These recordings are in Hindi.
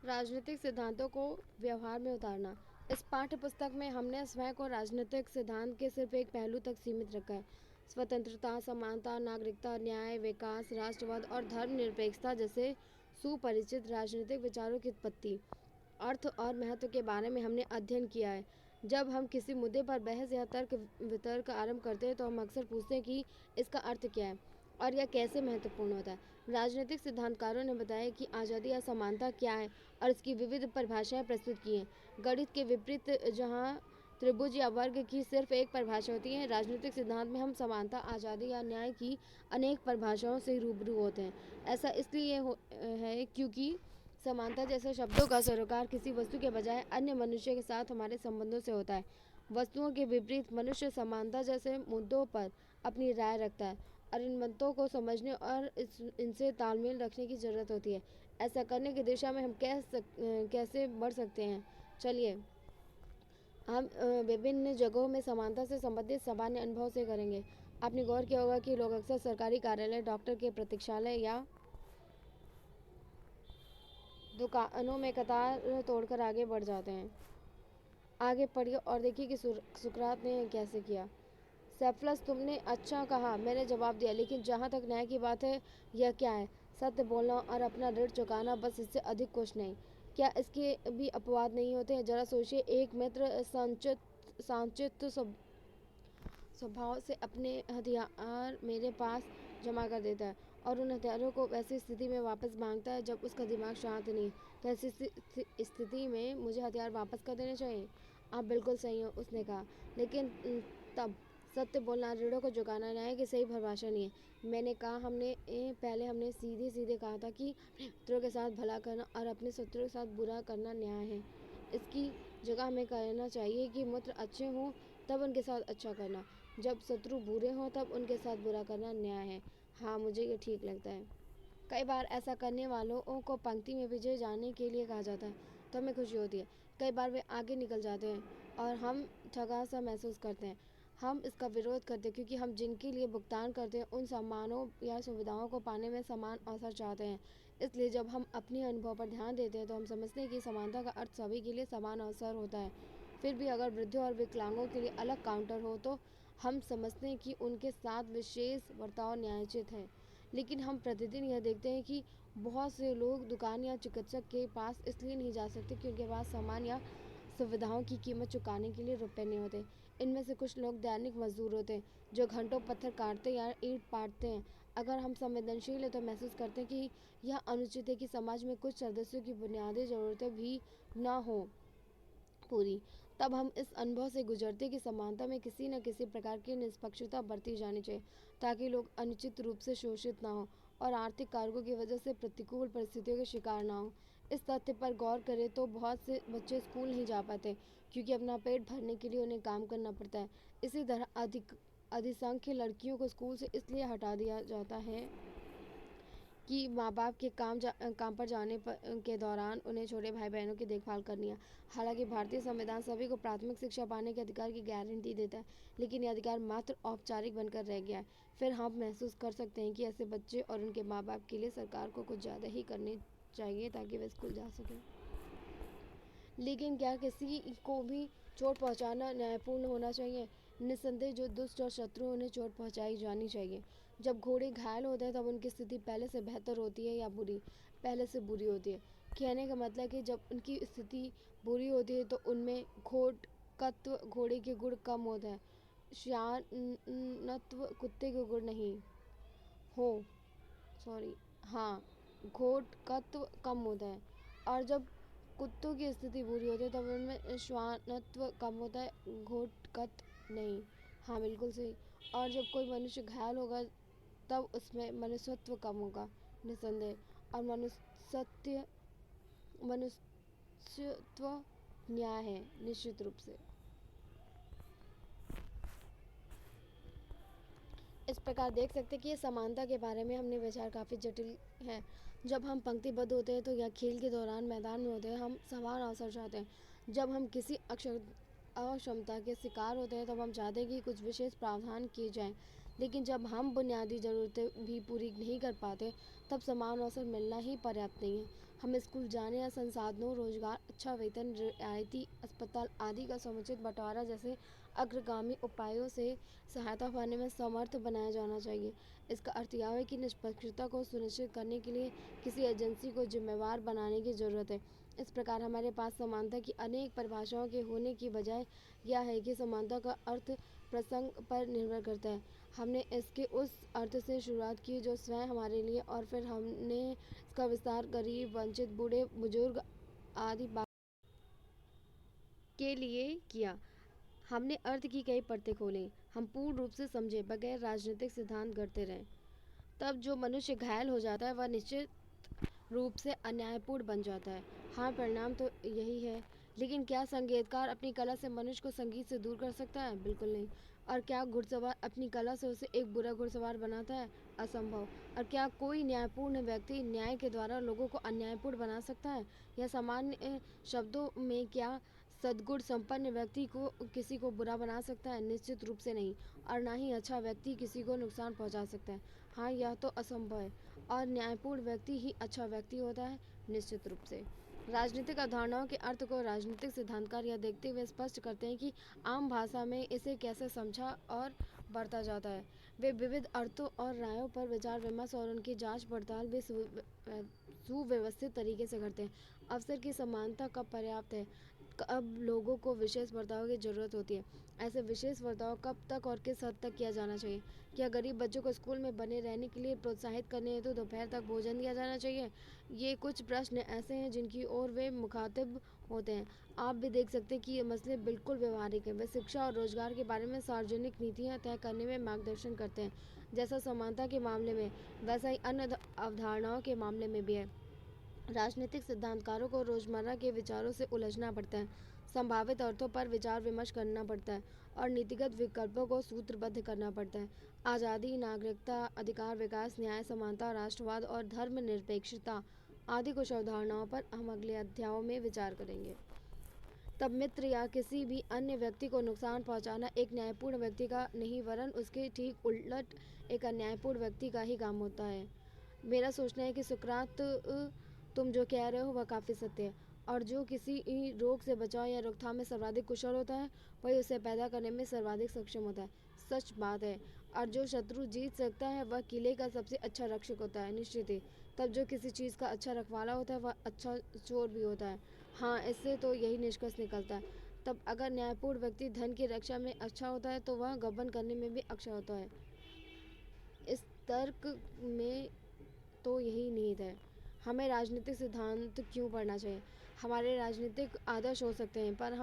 राजनीतिक सिद्धांतों को व्यवहार में उतारना। इस पाठ्य पुस्तक में हमने स्वयं को राजनीतिक सिद्धांत के सिर्फ एक पहलू तक सीमित रखा है। स्वतंत्रता, समानता, नागरिकता, न्याय, विकास, राष्ट्रवाद और धर्मनिरपेक्षता जैसे सुपरिचित राजनीतिक विचारों की उत्पत्ति, अर्थ और महत्व के बारे में हमने अध्ययन किया है। जब हम किसी मुद्दे पर बहस या तर्क वितर्क आरंभ करते हैं तो हम अक्सर पूछते हैं कि इसका अर्थ क्या है और यह कैसे महत्वपूर्ण होता है। राजनीतिक सिद्धांतकारों ने बताया कि आज़ादी या समानता क्या है और इसकी विविध परिभाषाएं प्रस्तुत की हैं। गणित के विपरीत जहां त्रिभुज या वर्ग की सिर्फ एक परिभाषा होती है, राजनीतिक सिद्धांत में हम समानता, आज़ादी या न्याय की अनेक परिभाषाओं से रूबरू होते हैं। ऐसा इसलिए है क्योंकि समानता जैसे शब्दों का सरोकार किसी वस्तु के बजाय अन्य मनुष्य के साथ हमारे संबंधों से होता है। वस्तुओं के विपरीत मनुष्य समानता जैसे मुद्दों पर अपनी राय रखता है और इन मतों को समझने और इनसे तालमेल रखने की ज़रूरत होती है। ऐसा करने की दिशा में हम कैसे बढ़ सकते हैं? चलिए हम विभिन्न जगहों में समानता से संबंधित सामान्य अनुभव से करेंगे। आपने गौर किया होगा कि लोग अक्सर सरकारी कार्यालय, डॉक्टर के प्रतीक्षालय या दुकानों में कतार तोड़कर आगे बढ़ जाते हैं। आगे पढ़िए और देखिए कि सुकरात ने कैसे किया। सेफलस, तुमने अच्छा कहा, मैंने जवाब दिया, लेकिन जहाँ तक न्याय की बात है, यह क्या है? सत्य बोलना और अपना ऋण चुकाना, बस इससे अधिक कुछ नहीं। क्या इसके भी अपवाद नहीं होते हैं? जरा सोचिए, एक मित्र सांचित स्वभाव से अपने हथियार मेरे पास जमा कर देता है और उन हथियारों को वैसी स्थिति में वापस मांगता है जब उसका दिमाग शांत नहीं। तो ऐसी स्थिति में मुझे हथियार वापस कर देने चाहिए। आप बिल्कुल सही हो, उसने कहा, लेकिन तब सत्य बोलना, ऋणों को चुकाना न्याय की सही परिभाषा नहीं है। मैंने कहा पहले हमने सीधे सीधे कहा था कि अपने मित्रों के साथ भला करना और अपने शत्रुओं के साथ बुरा करना न्याय है। इसकी जगह हमें कहना चाहिए कि मित्र अच्छे हों तब उनके साथ अच्छा करना, जब शत्रु बुरे हों तब उनके साथ बुरा करना न्याय है। हाँ, मुझे ये ठीक लगता है। कई बार ऐसा करने वालों को पंक्ति में पीछे जाने के लिए कहा जाता है तो हमें खुशी होती है। कई बार वे आगे निकल जाते हैं और हम ठगा सा महसूस करते हैं। हम इसका विरोध करते हैं क्योंकि हम जिनके लिए भुगतान करते हैं उन सम्मानों या सुविधाओं को पाने में समान अवसर चाहते हैं। इसलिए जब हम अपने अनुभव पर ध्यान देते हैं तो हम समझते हैं कि समानता का अर्थ सभी के लिए समान अवसर होता है। फिर भी अगर वृद्धों और विकलांगों के लिए अलग काउंटर हो तो हम समझते हैं कि उनके साथ विशेष बर्ताव न्यायोचित है। लेकिन हम प्रतिदिन यह देखते हैं कि बहुत से लोग दुकान या चिकित्सक के पास इसलिए नहीं जा सकते कि उनके पास सामान या सुविधाओं की कीमत चुकाने के लिए रुपए नहीं होते। इनमें से कुछ लोग दैनिक मजदूर होते हैं जो घंटों पत्थर काटते या ईंट पाटते हैं। अगर हम संवेदनशील हैं तो महसूस करते हैं कि यह अनुचित है कि समाज में कुछ सदस्यों की बुनियादी ज़रूरतें भी ना हो पूरी। तब हम इस अनुभव से गुजरते कि समानता में किसी न किसी प्रकार की निष्पक्षता बरती जानी चाहिए ताकि लोग अनुचित रूप से शोषित ना हो और आर्थिक कारकों की वजह से प्रतिकूल परिस्थितियों के शिकार ना हो। इस तथ्य पर गौर करें तो बहुत से बच्चे स्कूल नहीं जा पाते क्योंकि अपना पेट भरने के लिए उन्हें काम करना पड़ता है। इसी तरह अधिसंख्य लड़कियों को स्कूल से इसलिए हटा दिया जाता है कि माँ बाप के काम पर जाने के दौरान उन्हें छोटे भाई बहनों की देखभाल करनी है। हालांकि भारतीय संविधान सभी को प्राथमिक शिक्षा पाने के अधिकार की गारंटी देता है, लेकिन यह अधिकार मात्र औपचारिक बनकर रह गया है। फिर हम महसूस कर सकते हैं कि ऐसे बच्चे और उनके माँ बाप के लिए सरकार को कुछ ज़्यादा ही करनी चाहिए ताकि वे स्कूल जा सकें। लेकिन क्या किसी को भी चोट पहुंचाना न्यायपूर्ण होना चाहिए? निस्संदेह जो दुष्ट और शत्रु उन्हें चोट पहुंचाई जानी चाहिए। जब घोड़े घायल होते हैं तब उनकी स्थिति पहले से बेहतर होती है या पहले से बुरी होती है? कहने का मतलब कि जब उनकी स्थिति बुरी होती है तो उनमें घोटकत्व घोड़े के गुण कम होते हैं, श्यानत्व कुत्ते के गुण नहीं हो सॉरी हाँ, घोटकत्व कम होता है और जब कुत्तों की स्थिति बुरी होती है तब उनमें श्वानत्व कम होता है, घोटकत नहीं। हाँ, बिल्कुल सही। और जब कोई मनुष्य घायल होगा तब उसमें मनुष्यत्व कम होगा, निस्संदेह। और मनुष्यत्व न्याय है, निश्चित रूप से। इस प्रकार देख सकते हैं कि ये समानता के बारे में हमने विचार काफ़ी जटिल है। जब हम पंक्तिबद्ध होते हैं तो या खेल के दौरान मैदान में होते हैं, हम समान अवसर चाहते हैं। जब हम किसी अक्षमता के शिकार होते हैं तब हम चाहते हैं कि कुछ विशेष प्रावधान किए जाएं। लेकिन जब हम बुनियादी ज़रूरतें भी पूरी नहीं कर पाते तब समान अवसर मिलना ही पर्याप्त नहीं है। हमें स्कूल जाने या संसाधनों, रोजगार, अच्छा वेतन, रियायती अस्पताल आदि का समुचित बंटवारा जैसे अग्रगामी उपायों से सहायता पाने में समर्थ बनाया जाना चाहिए। इसका अर्थ यह है कि निष्पक्षता को सुनिश्चित करने के लिए किसी एजेंसी को जिम्मेवार बनाने की ज़रूरत है। इस प्रकार हमारे पास समानता की अनेक परिभाषाओं के होने की बजाय यह है कि समानता का अर्थ प्रसंग पर निर्भर करता है। हमने इसके उस अर्थ से शुरुआत की जो स्वयं हमारे लिए, और फिर हमने इसका विस्तार गरीब, वंचित, बूढ़े, बुजुर्ग आदि के लिए किया। हमने अर्थ की कई परतें खोली, हम पूर्ण रूप से समझे बगैर राजनीतिक सिद्धांत गढ़ते रहे। तब जो मनुष्य घायल हो जाता है वह निश्चित रूप से अन्यायपूर्ण बन जाता है। हाँ, परिणाम तो यही है। लेकिन क्या संगीतकार अपनी कला से मनुष्य को संगीत से दूर कर सकता है? बिल्कुल नहीं। और क्या घुड़सवार अपनी कला से उसे एक बुरा घुड़सवार बनाता है? असंभव। और क्या कोई न्यायपूर्ण व्यक्ति न्याय के द्वारा लोगों को अन्यायपूर्ण बना सकता है? या सामान्य शब्दों में, क्या सद्गुण संपन्न व्यक्ति को किसी को बुरा बना सकता है? निश्चित रूप से नहीं। और ना ही अच्छा व्यक्ति किसी को नुकसान पहुंचा सकता है। हाँ, यह तो असंभव है। और न्यायपूर्ण व्यक्ति ही अच्छा व्यक्ति होता है, निश्चित रूप से। राजनीतिक अवधारणाओं के अर्थ को राजनीतिक सिद्धांतकार यह देखते हुए स्पष्ट करते हैं कि आम भाषा में इसे कैसे समझा और बरता जाता है। वे विविध अर्थों और रायों पर विचार विमर्श और उनकी जांच पड़ताल भी सुव्यवस्थित तरीके से करते हैं। अवसर की समानता कब पर्याप्त है, कब लोगों को विशेष बर्ताव की जरूरत होती है, ऐसे विशेष बर्ताव कब तक और किस हद तक किया जाना चाहिए, क्या गरीब बच्चों को स्कूल में बने रहने के लिए प्रोत्साहित करने हेतु दोपहर तक भोजन दिया जाना चाहिए, ये कुछ प्रश्न ऐसे हैं जिनकी ओर वे मुखातिब होते हैं। आप भी देख सकते हैं कि ये मसले बिल्कुल व्यवहारिक हैं। वे शिक्षा और रोजगार के बारे में सार्वजनिक नीतियाँ तय करने में मार्गदर्शन करते हैं, जैसा समानता के मामले में, वैसा ही अन्य अवधारणाओं के मामले में भी है। राजनीतिक सिद्धांतकारों को रोजमर्रा के विचारों से उलझना पड़ता है, संभावित अर्थों पर विचार विमर्श करना पड़ता है और नीतिगत विकल्पों को सूत्रबद्ध करना पड़ता है। आज़ादी, नागरिकता, अधिकार, विकास, न्याय, समानता, राष्ट्रवाद और धर्मनिरपेक्षता आदि कुछ अवधारणाओं पर हम अगले अध्यायों में विचार करेंगे। तब मित्र या किसी भी अन्य व्यक्ति को नुकसान पहुंचाना एक न्यायपूर्ण व्यक्ति का नहीं, वरन उसके ठीक उलट एक अन्यायपूर्ण व्यक्ति का ही काम होता है। मेरा सोचना है कि सुकरात, तुम जो कह रहे हो वह काफ़ी सत्य है। और जो किसी रोग से बचाव या रोकथाम में सर्वाधिक कुशल होता है, वही उसे पैदा करने में सर्वाधिक सक्षम होता है। सच बात है। और जो शत्रु जीत सकता है वह किले का सबसे अच्छा रक्षक होता है, निश्चित ही। तब जो किसी चीज़ का अच्छा रखवाला होता है वह अच्छा चोर भी होता है। हाँ, इससे तो यही निष्कर्ष निकलता है। तब अगर न्यायपूर्ण व्यक्ति धन की रक्षा में अच्छा होता है तो वह गबन करने में भी अच्छा होता है। इस तर्क में तो यही निहित है। हमें राजनीतिक सिद्धांत क्यों पढ़ना चाहिए? हमारे राजनीतिक आदर्श हो सकते हैं, पर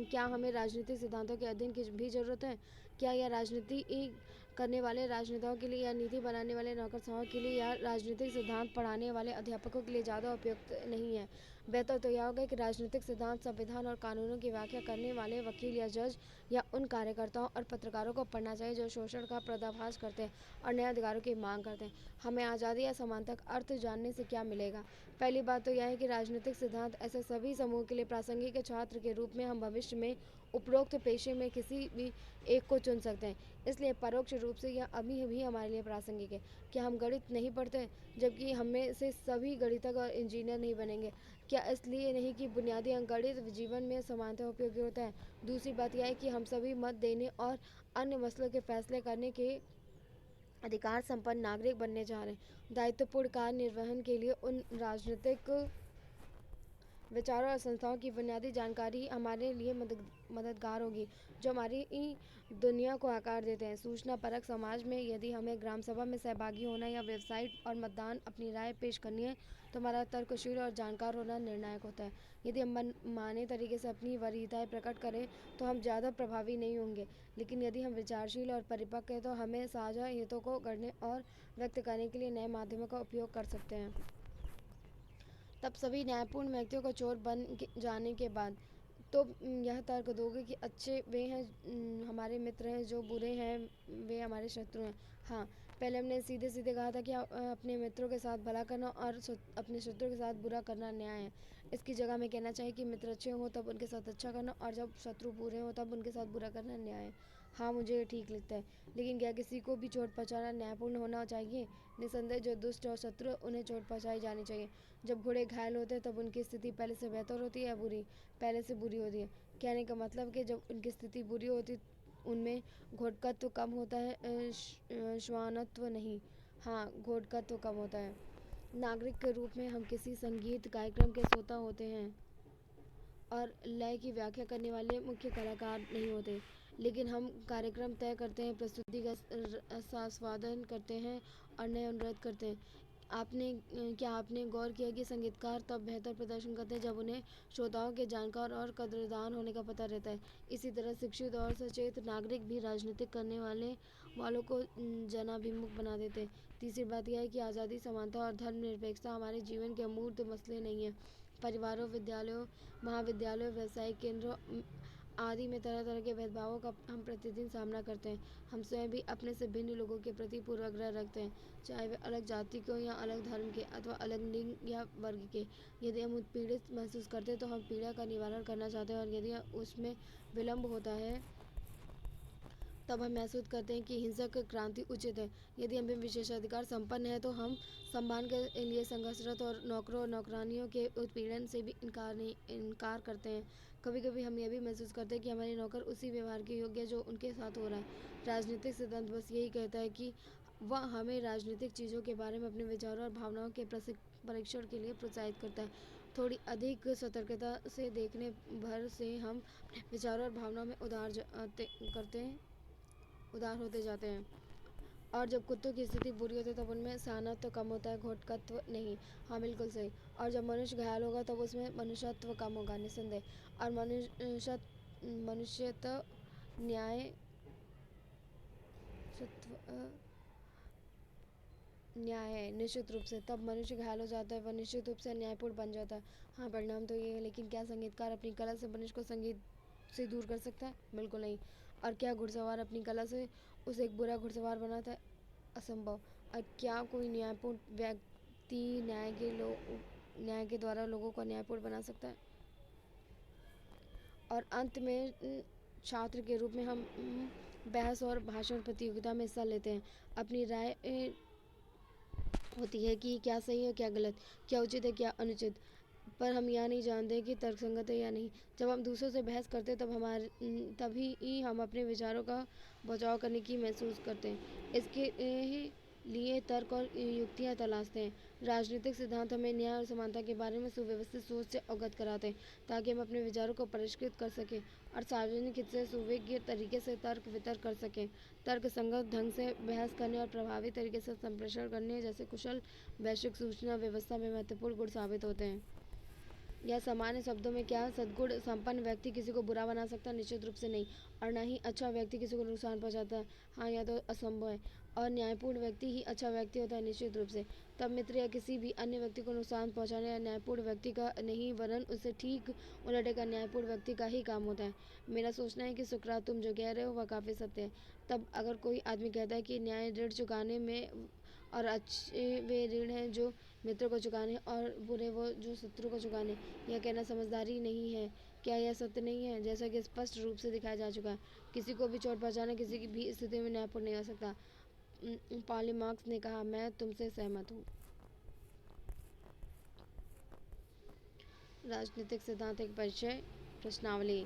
क्या हमें राजनीतिक सिद्धांतों के अध्ययन की भी ज़रूरत है? क्या यह राजनीति करने वाले राजनेताओं के लिए, या नीति बनाने वाले नौकरशाहों के लिए, या राजनीतिक सिद्धांत पढ़ाने वाले अध्यापकों के लिए ज़्यादा उपयुक्त नहीं है? बेहतर तो यह होगा कि राजनीतिक सिद्धांत संविधान और कानूनों की व्याख्या करने वाले वकील या जज या उन कार्यकर्ताओं और पत्रकारों को पढ़ना चाहिए जो शोषण का पर्दाफाश करते हैं और नए अधिकारों की मांग करते हैं। हमें आज़ादी या समानता का अर्थ जानने से क्या मिलेगा? पहली बात तो यह है कि राजनीतिक सिद्धांत ऐसे सभी समूह के लिए प्रासंगिक छात्र के रूप में हम भविष्य में उपरोक्त पेशे में किसी भी एक को चुन सकते हैं। इसलिए परोक्ष रूप से यह अभी भी हमारे लिए प्रासंगिक है। क्या हम गणित नहीं पढ़ते, जबकि हमें से सभी गणितज्ञ और इंजीनियर नहीं बनेंगे? क्या इसलिए नहीं कि बुनियादी अंकगणित जीवन में समानता उपयोगी होता है? दूसरी बात यह है कि हम सभी मत देने और अन्य मसलों के फैसले करने के अधिकार संपन्न नागरिक बनने जा रहे हैं। दायित्वपूर्ण कार्य निर्वहन के लिए उन राजनीतिक विचारों और संस्थाओं की बुनियादी जानकारी हमारे लिए मददगार होगी जो हमारी दुनिया को आकार देते हैं। सूचना परक समाज में यदि हमें ग्राम सभा में सहभागी होना या वेबसाइट और मतदान अपनी राय पेश करनी है तो हमारा तर्कशील और जानकार होना निर्णायक होता है। यदि हम मनमाने तरीके से अपनी वरीयताएं प्रकट करें तो हम ज़्यादा प्रभावी नहीं होंगे, लेकिन यदि हम विचारशील और परिपक्व हैं तो हमें साझा हितों को गढ़ने और व्यक्त करने के लिए नए माध्यमों का उपयोग कर सकते हैं। तब सभी न्यायपूर्ण व्यक्तियों को चोर बन जाने के बाद तो यह तर्क दोगे कि अच्छे वे हैं, हमारे मित्र हैं, जो बुरे हैं वे हमारे शत्रु हैं। हाँ, पहले हमने सीधे सीधे कहा था कि अपने मित्रों के साथ भला करना और अपने शत्रु के साथ बुरा करना न्याय है। इसकी जगह हमें कहना चाहिए कि मित्र अच्छे हों तब उनके साथ अच्छा करना, और जब शत्रु बुरे हों तब उनके साथ बुरा करना न्याय है। हाँ, मुझे ये ठीक लगता है। लेकिन क्या किसी को भी चोट पहुँचाना न्यायपूर्ण होना चाहिए? निसंदेह जो दुष्ट और शत्रु उन्हें चोट पहुँचाई जानी चाहिए। जब घोड़े घायल होते हैं तब उनकी स्थिति पहले से बेहतर होती है या बुरी? पहले से बुरी होती है। कहने का मतलब कि जब उनकी स्थिति बुरी होती उनमें घोटकत्व कम होता है, श्वानत्व नहीं। हाँ, घोटकत्व कम होता है। नागरिक के रूप में हम किसी संगीत कार्यक्रम के श्रोता होते हैं और लय की व्याख्या करने वाले मुख्य कलाकार नहीं होते, लेकिन हम कार्यक्रम तय करते हैं, प्रस्तुति का आस्वादन करते हैं और नए अनुरोध करते हैं। क्या आपने गौर किया कि संगीतकार तब बेहतर प्रदर्शन करते हैं जब उन्हें श्रोताओं के जानकार और कदरदान होने का पता रहता है? इसी तरह शिक्षित और सचेत नागरिक भी राजनीतिक करने वालों को जनाभिमुख बना देते हैं। तीसरी बात यह है कि आज़ादी, समानता और धर्मनिरपेक्षता हमारे जीवन के अमूर्त मसले नहीं हैं। परिवारों, विद्यालयों, महाविद्यालयों, व्यावसायिक केंद्रों आदि में तरह तरह के भेदभावों का हम प्रतिदिन सामना करते हैं। हम स्वयं भी अपने से भिन्न लोगों के प्रति पूर्वाग्रह रखते हैं, चाहे वे अलग जाति के हों या अलग धर्म के अथवा अलग लिंग या वर्ग के। यदि हम उत्पीड़ित महसूस करते हैं तो हम पीड़ा का निवारण करना चाहते हैं, और यदि उसमें विलम्ब होता है तब हम महसूस करते हैं कि हिंसक क्रांति उचित है। यदि हम विशेषाधिकार संपन्न हैं तो हम सम्मान के लिए संघर्षरत और नौकरों और नौकरानियों के उत्पीड़न से भी इनकार करते हैं। कभी कभी हम यह भी महसूस करते हैं कि हमारे नौकर उसी व्यवहार के योग्य है जो उनके साथ हो रहा है। राजनीतिक सिद्धांत बस यही कहता है कि वह हमें राजनीतिक चीज़ों के बारे में अपने विचारों और भावनाओं के परीक्षण के लिए प्रोत्साहित करता है। थोड़ी अधिक सतर्कता से देखने भर से हम अपने विचारों और भावनाओं में उदार होते जाते हैं। और जब कुत्तों की स्थिति बुरी होती है तब उनमें सहानत्व कम होता है, घोटकत्व नहीं। हाँ, बिल्कुल सही। और जब मनुष्य घायल होगा तब उसमें मनुष्यत्व कम होगा, निस्संदेह। और मनुष्यत्व न्याय न्याय है, निश्चित रूप से। तब मनुष्य घायल हो जाता है, वह निश्चित रूप से न्यायपूर्ण बन जाता है। हाँ, परिणाम तो ये है। लेकिन क्या संगीतकार अपनी कला से मनुष्य को संगीत से दूर कर सकता है? बिल्कुल नहीं। और क्या घुड़सवार अपनी कला से उसे एक बुरा घुड़सवार बनाता है? असंभव। और क्या कोई न्यायपूर्ण व्यक्ति न्याय के द्वारा लोगों को न्यायपूर्ण बना सकता है? और अंत में छात्र के रूप में हम बहस और भाषण प्रतियोगिता में हिस्सा लेते हैं। अपनी राय होती है कि क्या सही है क्या गलत, क्या उचित है क्या अनुचित, पर हम यह नहीं जानते कि तर्कसंगत है या नहीं। जब हम दूसरों से बहस करते हैं तभी ही हम अपने विचारों का बचाव करने की महसूस करते हैं। इसके लिए तर्क और युक्तियाँ तलाशते हैं। राजनीतिक सिद्धांत हमें न्याय और समानता के बारे में सुव्यवस्थित सोच से अवगत कराते हैं, ताकि हम अपने विचारों को परिष्कृत कर सकें और सार्वजनिक हित से सुविज्ञ तरीके से तर्क वितर्क कर सकें। तर्क संगत ढंग से बहस करने और प्रभावी तरीके से संप्रेषण करने जैसे कुशल वैश्विक सूचना व्यवस्था में महत्वपूर्ण गुण साबित होते हैं। यह सामान्य शब्दों में, क्या सद्गुण संपन्न व्यक्ति किसी को बुरा बना सकता है? निश्चित रूप से नहीं। और न ही अच्छा व्यक्ति किसी को नुकसान पहुंचाता है। हाँ, यह तो असंभव है। और न्यायपूर्ण व्यक्ति ही अच्छा व्यक्ति होता है, निश्चित रूप से। तब मित्र या किसी भी अन्य व्यक्ति को नुकसान पहुंचाने या न्यायपूर्ण व्यक्ति का नहीं, वरन उससे ठीक उलट एक न्यायपूर्ण व्यक्ति का ही काम होता है। मेरा सोचना है कि सुकरात, तुम जो कह रहे हो वह काफ़ी सत्य है। तब अगर कोई आदमी कहता है कि न्याय ऋण चुकाने में और अच्छे वे ऋण हैं जो मित्र को चुकाने और बुरे वो जो शत्रु को चुकाने, यह कहना समझदारी नहीं है। क्या यह सत्य नहीं है? जैसा कि स्पष्ट रूप से दिखाया जा चुका है, किसी को भी चोट पहुंचाना किसी की भी स्थिति में न्यायपूर्ण नहीं हो सकता। पॉलीमार्क्स ने कहा, मैं तुमसे सहमत हूँ। राजनीतिक सिद्धांत एक परिचय प्रश्नावली।